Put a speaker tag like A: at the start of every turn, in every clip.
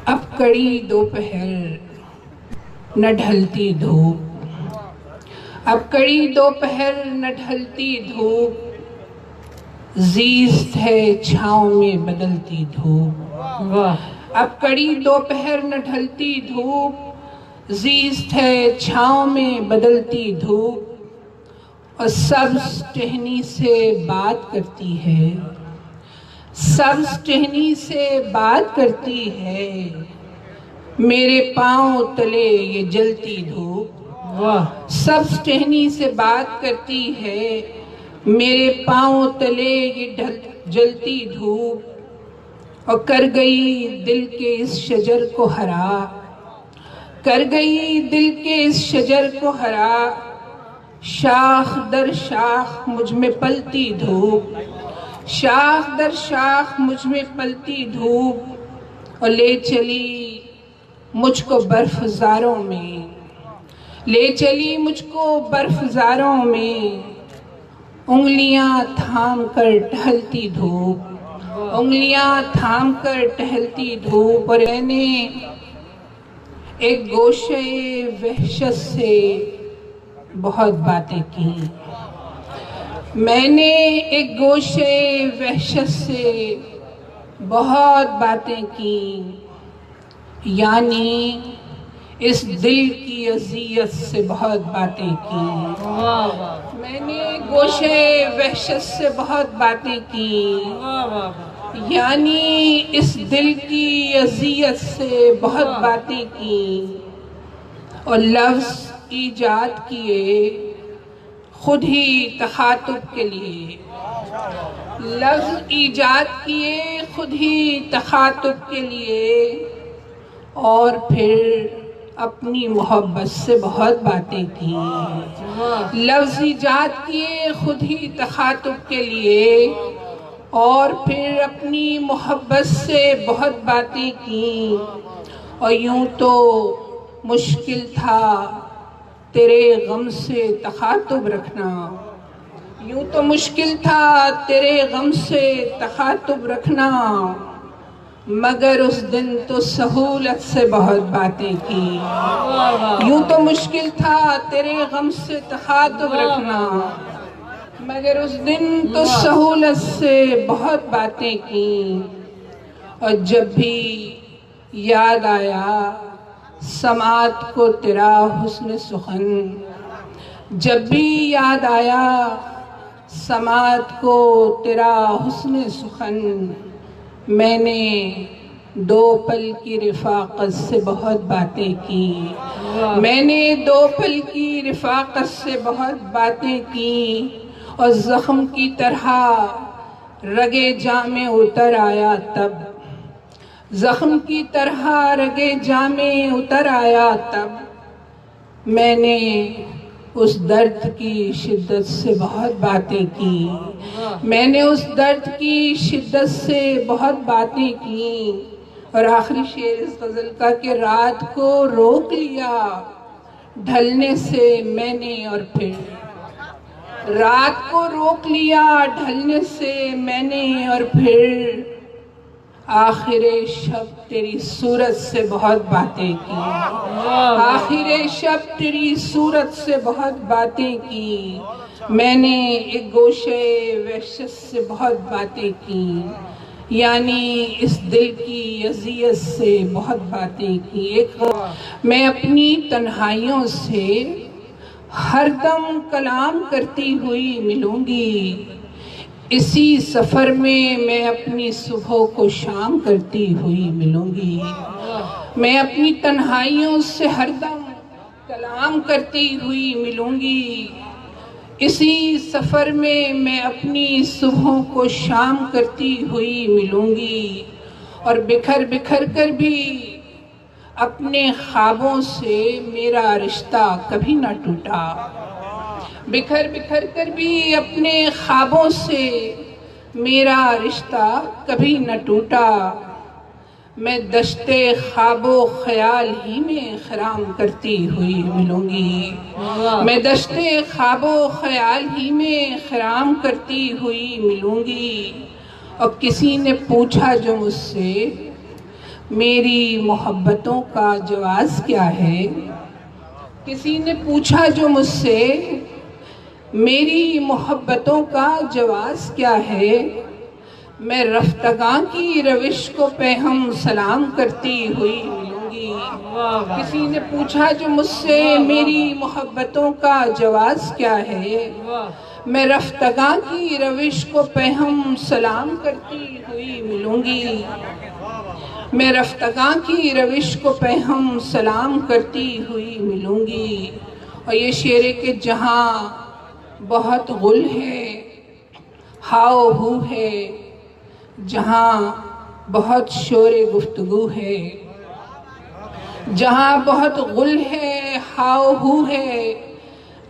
A: اب کڑی دوپہر نہ ڈھلتی دھوپ، اب کڑی دوپہر نہ ڈھلتی دھوپ، زیست ہے چھاؤں میں بدلتی دھوپ۔ اب کڑی دوپہر نہ ڈھلتی دھوپ، زیست ہے چھاؤں میں بدلتی دھوپ، اور سبز ٹہنی سے بات کرتی ہے، سبز ٹہنی سے بات کرتی ہے، میرے پاؤں تلے یہ جلتی دھوپ۔ سبز ٹہنی سے بات کرتی ہے، میرے پاؤں تلے یہ جلتی دھوپ، اور کر گئی دل کے اس شجر کو ہرا، کر گئی دل کے اس شجر کو ہرا، شاخ در شاخ مجھ میں پلتی دھوپ، شاخ در شاخ مجھ میں پلتی دھوپ، اور لے چلی مجھ کو برف زاروں میں، لے چلی مجھ کو برف زاروں میں، انگلیاں تھام کر ٹہلتی دھوپ، انگلیاں تھام کر ٹہلتی دھوپ۔ اور میں نے ایک گوشے وحشت سے بہت باتیں کی، میں نے ایک گوشے وحشت سے بہت باتیں کی، یعنی اس دل کی اذیت سے بہت باتیں کی۔ میں نے گوشے وحشت سے بہت باتیں کی، یعنی اس دل کی اذیت سے بہت باتیں کی، اور لفظ ایجاد کیے خود ہی تخاطب کے لیے، لفظ ایجاد کیے خود ہی تخاطب کے لیے، اور پھر اپنی محبت سے بہت باتیں کی۔ لفظ ایجاد کیے خود ہی تخاطب کے لیے، اور پھر اپنی محبت سے بہت باتیں کی، اور یوں تو مشکل تھا تیرے غم سے تخاطب رکھنا، یوں تو مشکل تھا تیرے غم سے تخاطب رکھنا، مگر اس دن تو سہولت سے بہت باتیں کی۔ یوں تو مشکل تھا تیرے غم سے تخاطب رکھنا، مگر اس دن تو سہولت سے بہت باتیں کی، اور جب بھی یاد آیا سماعت کو تیرا حسن سخن، جب بھی یاد آیا سماعت کو تیرا حسن سخن، میں نے دو پل کی رفاقت سے بہت باتیں کی، میں نے دو پل کی رفاقت سے بہت باتیں کی، اور زخم کی طرح رگے جاں میں اتر آیا تب، زخم کی طرح رگے جاں میں اتر آیا تب، میں نے اس درد کی شدت سے بہت باتیں کی، میں نے اس درد کی شدت سے بہت باتیں کی، اور آخری شعر اس غزل کا کہ رات کو روک لیا ڈھلنے سے میں نے، اور پھر رات کو روک لیا ڈھلنے سے میں نے، اور پھر آخر شب تیری صورت سے بہت باتیں کی، آخر شب تیری صورت سے بہت باتیں کی، میں نے ایک گوشے وحشت سے بہت باتیں کی، یعنی اس دل کی اذیت سے بہت باتیں کی۔ میں اپنی تنہائیوں سے ہر دم کلام کرتی ہوئی ملوں گی، اسی سفر میں اپنی صبح کو شام کرتی ہوئی ملوں گی، میں اپنی تنہائیوں سے ہر دم کلام کرتی ہوئی ملوں گی، اسی سفر میں اپنی صبحوں کو شام کرتی ہوئی ملوں گی، اور بکھر بکھر کر بھی اپنے خوابوں سے میرا رشتہ کبھی نہ ٹوٹا، بکھر بکھر کر بھی اپنے خوابوں سے میرا رشتہ کبھی نہ ٹوٹا، میں دشت خواب و خیال ہی میں خرام کرتی ہوئی ملوں گی، میں دشت خواب و خیال ہی میں خرام کرتی ہوئی ملوں گی، اور کسی نے پوچھا جو مجھ سے میری محبتوں کا جواز کیا ہے؟ کسی نے پوچھا جو مجھ سے میری محبتوں کا جواز کیا ہے، میں رفتگاں کی روش کو پہ ہم سلام کرتی ہوئی ملوں گی۔ کسی نے پوچھا جو مجھ سے میری محبتوں کا جواز کیا ہے، میں رفتگاں کی روش کو پہ ہم سلام کرتی ہوئی ملوں گی۔ میں رفتگاں کی روش کو پہ ہم سلام کرتی ہوئی ملوں گی۔ اور یہ شعر ہے کہ جہاں بہت غل ہے ہاؤ ہو ہے، جہاں بہت شور گفتگو ہے، جہاں بہت غل ہے ہاؤ ہو ہے،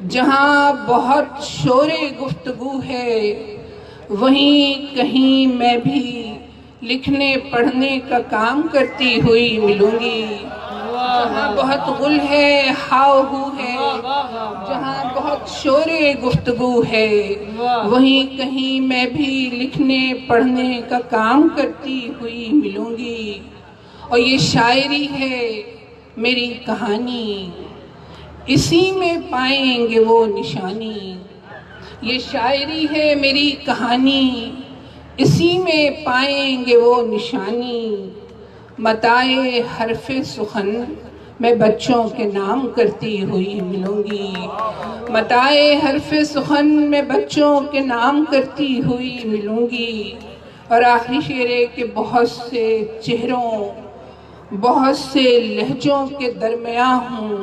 A: جہاں بہت شور گفتگو ہے، وہیں کہیں میں بھی لکھنے پڑھنے کا کام کرتی ہوئی ملوں گی۔ جہاں بہت غل ہے ہاؤ ہو ہے، جہاں بہت شور گفتگو ہے، وہیں کہیں میں بھی لکھنے پڑھنے کا کام کرتی ہوئی ملوں گی۔ اور یہ شاعری ہے میری کہانی، اسی میں پائیں گے وہ نشانی۔ یہ شاعری ہے میری کہانی، اسی میں پائیں گے وہ نشانی۔ متائے حرف سخن میں بچوں کے نام کرتی ہوئی ملوں گی۔ متائے حرف سخن میں بچوں کے نام کرتی ہوئی ملوں گی۔ اور آخری شعر ہے کہ بہت سے چہروں بہت سے لہجوں کے درمیاں ہوں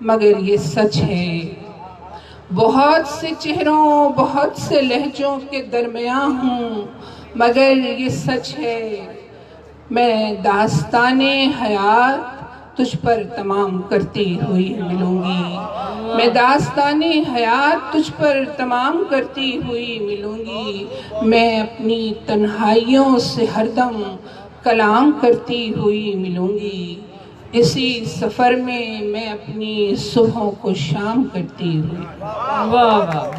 A: مگر یہ سچ ہے۔ بہت سے چہروں بہت سے لہجوں کے درمیاں ہوں مگر یہ سچ ہے، میں داستان حیات تجھ پر تمام کرتی ہوئی ملوں گی۔ میں داستان حیات تجھ پر تمام کرتی ہوئی ملوں گی۔ میں اپنی تنہائیوں سے ہر دم کلام کرتی ہوئی ملوں گی۔ اسی سفر میں میں اپنی صبحوں کو شام کرتی ہوئی۔
B: واہ واہ